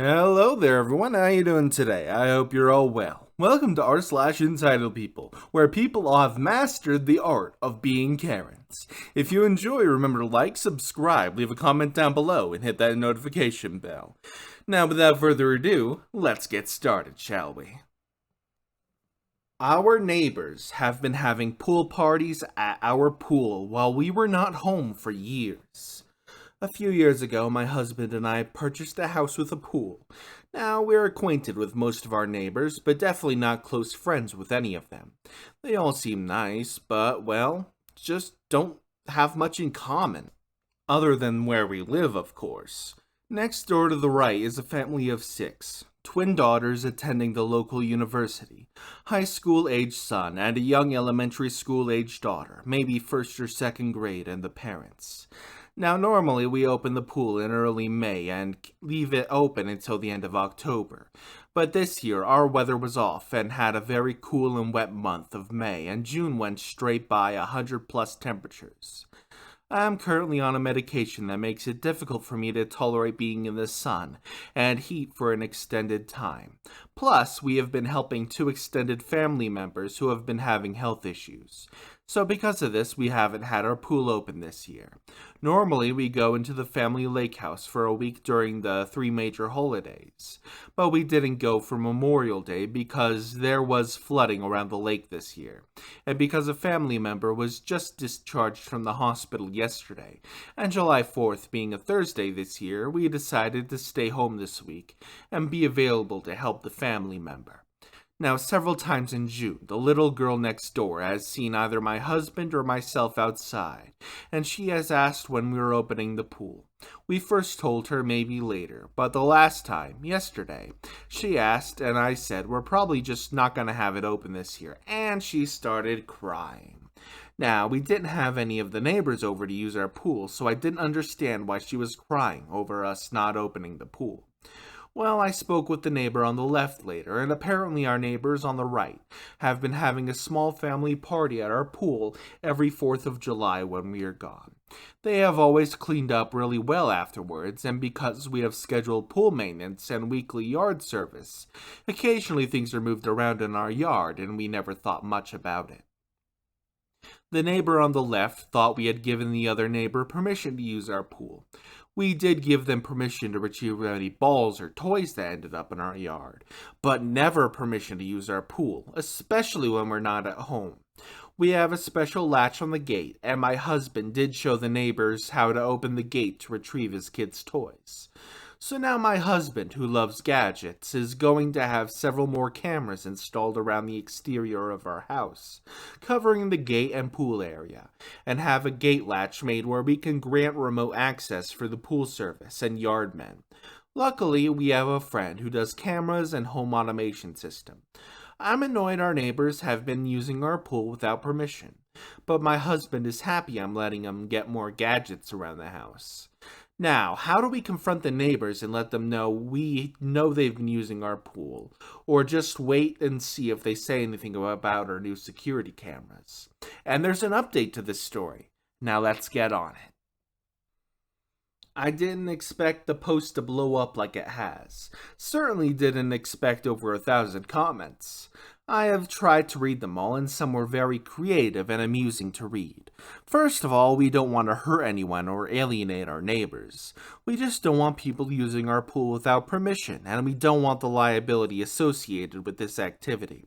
Hello there everyone, how you doing today? I hope you're all well. Welcome to r/entitled people, where people have mastered the art of being Karens. If you enjoy, remember to like, subscribe, leave a comment down below, and hit that notification bell. Now without further ado, let's get started, shall we? Our neighbors have been having pool parties at our pool while we were not home for years. A few years ago, my husband and I purchased a house with a pool. Now, we're acquainted with most of our neighbors, but definitely not close friends with any of them. They all seem nice, but, well, just don't have much in common. Other than where we live, of course. Next door to the right is a family of 6. Twin daughters attending the local university, high school age son, and a young elementary school age daughter, maybe first or second grade, and the parents. Now, normally we open the pool in early May and leave it open until the end of October. But this year, our weather was off and had a very cool and wet month of May, and June went straight by 100 plus temperatures. I'm currently on a medication that makes it difficult for me to tolerate being in the sun and heat for an extended time. Plus, we have been helping 2 extended family members who have been having health issues. So because of this, we haven't had our pool open this year. Normally, we go into the family lake house for a week during the 3 major holidays. But we didn't go for Memorial Day because there was flooding around the lake this year. And because a family member was just discharged from the hospital yesterday, and July 4th being a Thursday this year, we decided to stay home this week and be available to help the family member. Now, several times in June, the little girl next door has seen either my husband or myself outside, and she has asked when we were opening the pool. We first told her maybe later, but the last time, yesterday, she asked, and I said we're probably just not going to have it open this year, and she started crying. Now, we didn't have any of the neighbors over to use our pool, so I didn't understand why she was crying over us not opening the pool. Well, I spoke with the neighbor on the left later, and apparently our neighbors on the right have been having a small family party at our pool every 4th of July when we are gone. They have always cleaned up really well afterwards, and because we have scheduled pool maintenance and weekly yard service, occasionally things are moved around in our yard, and we never thought much about it. The neighbor on the left thought we had given the other neighbor permission to use our pool. We did give them permission to retrieve any balls or toys that ended up in our yard, but never permission to use our pool, especially when we're not at home. We have a special latch on the gate, and my husband did show the neighbors how to open the gate to retrieve his kids' toys. So now my husband, who loves gadgets, is going to have several more cameras installed around the exterior of our house, covering the gate and pool area, and have a gate latch made where we can grant remote access for the pool service and yardmen. Luckily, we have a friend who does cameras and home automation system. I'm annoyed our neighbors have been using our pool without permission, but my husband is happy I'm letting them get more gadgets around the house. Now, how do we confront the neighbors and let them know we know they've been using our pool? Or just wait and see if they say anything about our new security cameras? And there's an update to this story. Now let's get on it. I didn't expect the post to blow up like it has. Certainly didn't expect over 1,000 comments. I have tried to read them all, and some were very creative and amusing to read. First of all, we don't want to hurt anyone or alienate our neighbors. We just don't want people using our pool without permission, and we don't want the liability associated with this activity.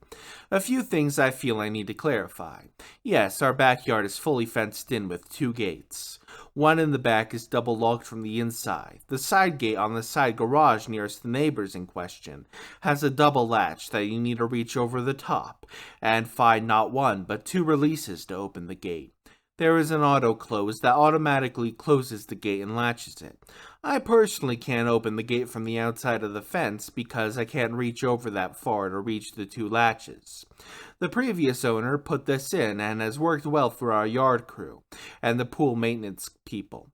A few things I feel I need to clarify. Yes, our backyard is fully fenced in with 2 gates. One in the back is double locked from the inside. The side gate on the side garage nearest the neighbors in question has a double latch that you need to reach over the top and find not 1 but 2 releases to open the gate. There is an auto close that automatically closes the gate and latches it. I personally can't open the gate from the outside of the fence because I can't reach over that far to reach the 2 latches. The previous owner put this in and has worked well for our yard crew and the pool maintenance people.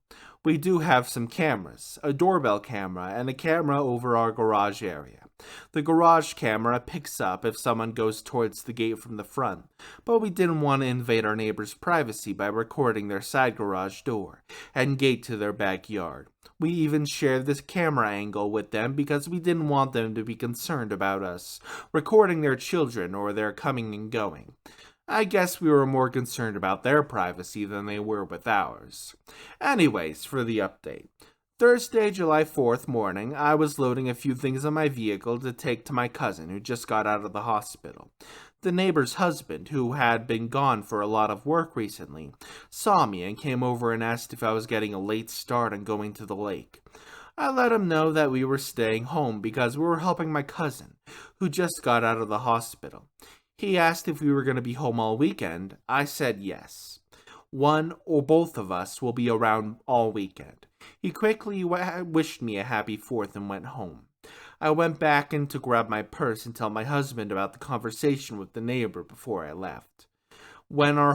We do have some cameras, a doorbell camera and a camera over our garage area. The garage camera picks up if someone goes towards the gate from the front, but we didn't want to invade our neighbor's privacy by recording their side garage door and gate to their backyard. We even shared this camera angle with them because we didn't want them to be concerned about us recording their children or their coming and going. I guess we were more concerned about their privacy than they were with ours. Anyways, for the update. Thursday, July 4th morning, I was loading a few things on my vehicle to take to my cousin who just got out of the hospital. The neighbor's husband, who had been gone for a lot of work recently, saw me and came over and asked if I was getting a late start on going to the lake. I let him know that we were staying home because we were helping my cousin, who just got out of the hospital. He asked if we were going to be home all weekend. I said yes. One or both of us will be around all weekend. He quickly wished me a happy 4th and went home. I went back in to grab my purse and tell my husband about the conversation with the neighbor before I left. When I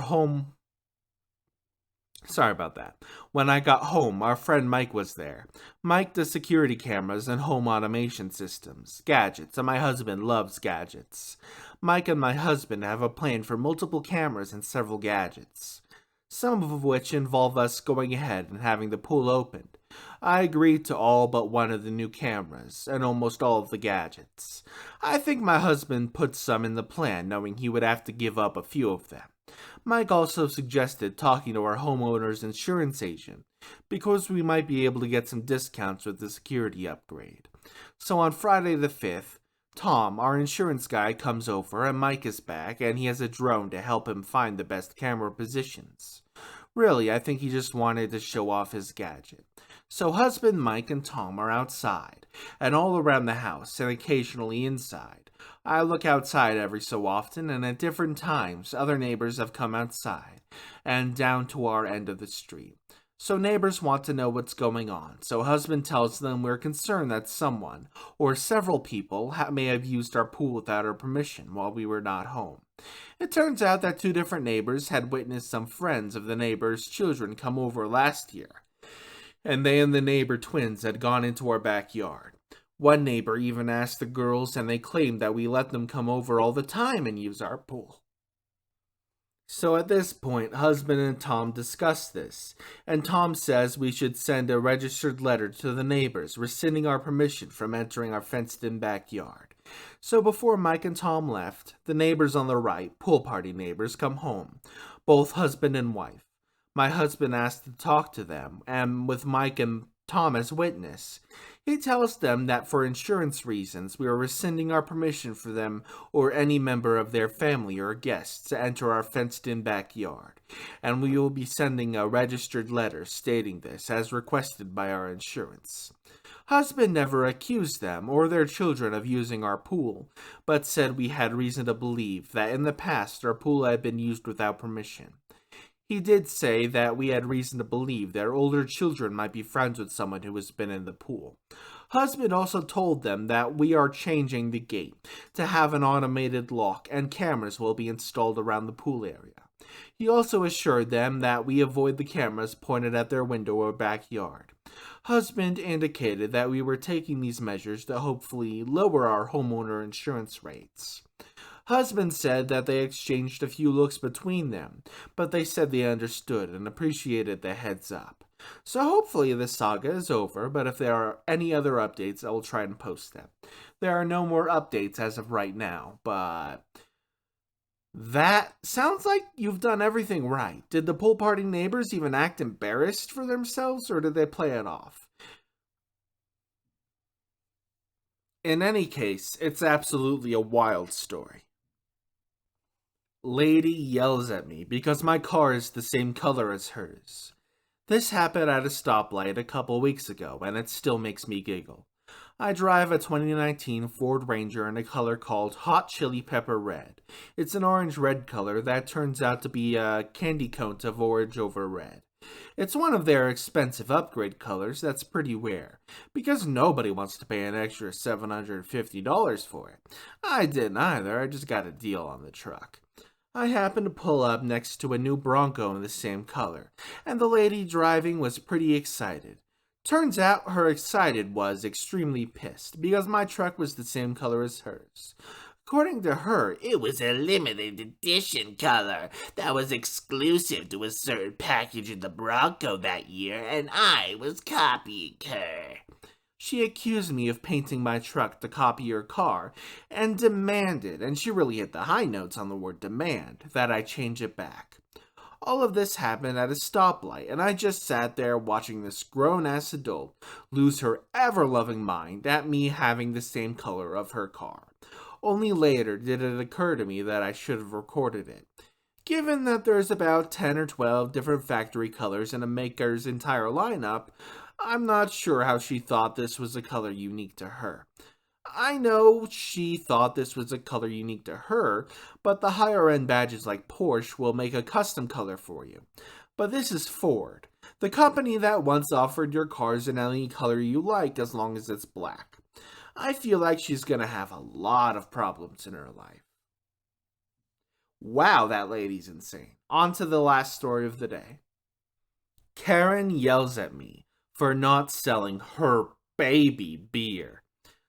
got home, our friend Mike was there. Mike does security cameras and home automation systems, gadgets, and my husband loves gadgets. Mike and my husband have a plan for multiple cameras and several gadgets, some of which involve us going ahead and having the pool opened. I agreed to all but one of the new cameras and almost all of the gadgets. I think my husband put some in the plan, knowing he would have to give up a few of them. Mike also suggested talking to our homeowner's insurance agent, because we might be able to get some discounts with the security upgrade. So on Friday the 5th, Tom, our insurance guy, comes over and Mike is back and he has a drone to help him find the best camera positions. Really, I think he just wanted to show off his gadget. So husband Mike and Tom are outside and all around the house and occasionally inside. I look outside every so often, and at different times other neighbors have come outside and down to our end of the street. So neighbors want to know what's going on, so husband tells them we're concerned that someone or several people may have used our pool without our permission while we were not home. It turns out that 2 different neighbors had witnessed some friends of the neighbors' children come over last year, and they and the neighbor twins had gone into our backyard. One neighbor even asked the girls, and they claimed that we let them come over all the time and use our pool. So at this point, husband and Tom discuss this, and Tom says we should send a registered letter to the neighbors rescinding our permission from entering our fenced-in backyard. So before Mike and Tom left, the neighbors on the right, pool party neighbors, come home, both husband and wife. My husband asked to talk to them, and with Mike and Tom as witness, he tells them that for insurance reasons we are rescinding our permission for them or any member of their family or guests to enter our fenced-in backyard, and we will be sending a registered letter stating this as requested by our insurance. Husband never accused them or their children of using our pool, but said we had reason to believe that in the past our pool had been used without permission. He did say that we had reason to believe their older children might be friends with someone who has been in the pool. Husband also told them that we are changing the gate to have an automated lock and cameras will be installed around the pool area. He also assured them that we avoid the cameras pointed at their window or backyard. Husband indicated that we were taking these measures to hopefully lower our homeowner insurance rates. Husband said that they exchanged a few looks between them, but they said they understood and appreciated the heads up. So hopefully this saga is over, but if there are any other updates, I will try and post them. There are no more updates as of right now, but that sounds like you've done everything right. Did the pool party neighbors even act embarrassed for themselves, or did they play it off? In any case, it's absolutely a wild story. Lady yells at me because my car is the same color as hers. This happened at a stoplight a couple weeks ago, and it still makes me giggle. I drive a 2019 Ford Ranger in a color called Hot Chili Pepper Red. It's an orange-red color that turns out to be a candy coat of orange over red. It's one of their expensive upgrade colors that's pretty rare, because nobody wants to pay an extra $750 for it. I didn't either, I just got a deal on the truck. I happened to pull up next to a new Bronco in the same color, and the lady driving was pretty excited. Turns out her excited was extremely pissed because my truck was the same color as hers. According to her, it was a limited edition color that was exclusive to a certain package in the Bronco that year, and I was copying her. She accused me of painting my truck to copy her car and demanded, and she really hit the high notes on the word demand, that I change it back. All of this happened at a stoplight, and I just sat there watching this grown-ass adult lose her ever-loving mind at me having the same color of her car. Only later did it occur to me that I should have recorded it. Given that there's about 10 or 12 different factory colors in a maker's entire lineup, I'm not sure how she thought this was a color unique to her. I know she thought this was a color unique to her, but the higher end badges like Porsche will make a custom color for you. But this is Ford, the company that once offered your cars in any color you like as long as it's black. I feel like she's gonna have a lot of problems in her life. Wow, that lady's insane. On to the last story of the day. Karen yells at me for not selling her baby beer.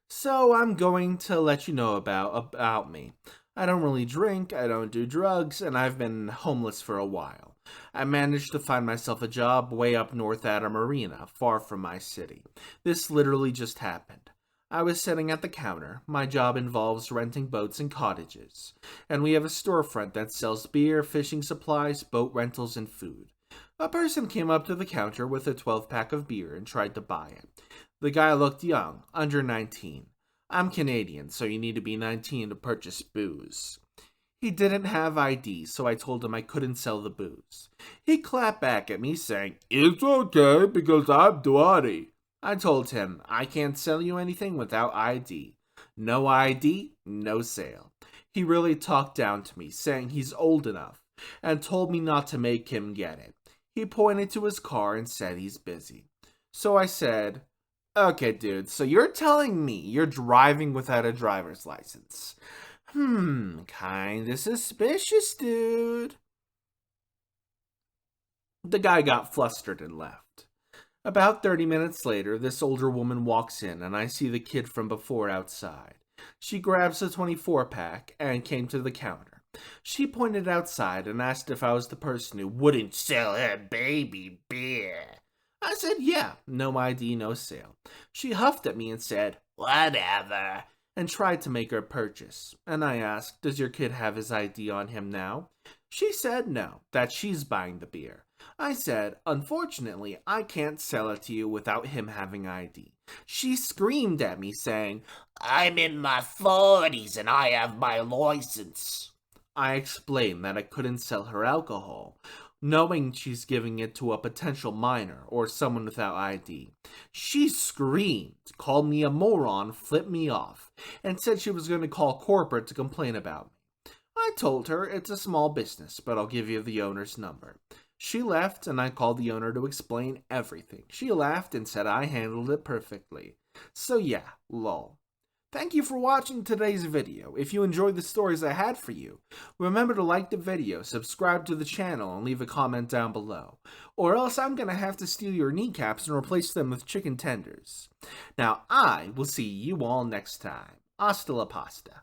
So I'm going to let you know about me. I don't really drink, I don't do drugs, and I've been homeless for a while. I managed to find myself a job way up north at a marina, far from my city. This literally just happened. I was sitting at the counter. My job involves renting boats and cottages. And we have a storefront that sells beer, fishing supplies, boat rentals, and food. A person came up to the counter with a 12-pack of beer and tried to buy it. The guy looked young, under 19. I'm Canadian, so you need to be 19 to purchase booze. He didn't have ID, so I told him I couldn't sell the booze. He clapped back at me saying, "It's okay because I'm 20. I told him, I can't sell you anything without ID. No ID, no sale. He really talked down to me, saying he's old enough, and told me not to make him get it. He pointed to his car and said he's busy. So I said, okay, dude, so you're telling me you're driving without a driver's license? Kinda suspicious, dude. The guy got flustered and left. About 30 minutes later, this older woman walks in and I see the kid from before outside. She grabs a 24-pack and came to the counter. She pointed outside and asked if I was the person who wouldn't sell her baby beer. I said, yeah, no ID, no sale. She huffed at me and said, whatever, and tried to make her purchase. And I asked, does your kid have his ID on him now? She said no, that she's buying the beer. I said, unfortunately, I can't sell it to you without him having ID. She screamed at me saying, I'm in my 40s and I have my license. I explained that I couldn't sell her alcohol, knowing she's giving it to a potential minor or someone without ID. She screamed, called me a moron, flipped me off, and said she was going to call corporate to complain about me. I told her it's a small business, but I'll give you the owner's number. She left and I called the owner to explain everything. She laughed and said I handled it perfectly. So yeah, lol. Thank you for watching today's video. If you enjoyed the stories I had for you, remember to like the video, subscribe to the channel, and leave a comment down below. Or else I'm gonna have to steal your kneecaps and replace them with chicken tenders. Now I will see you all next time. Hasta la pasta.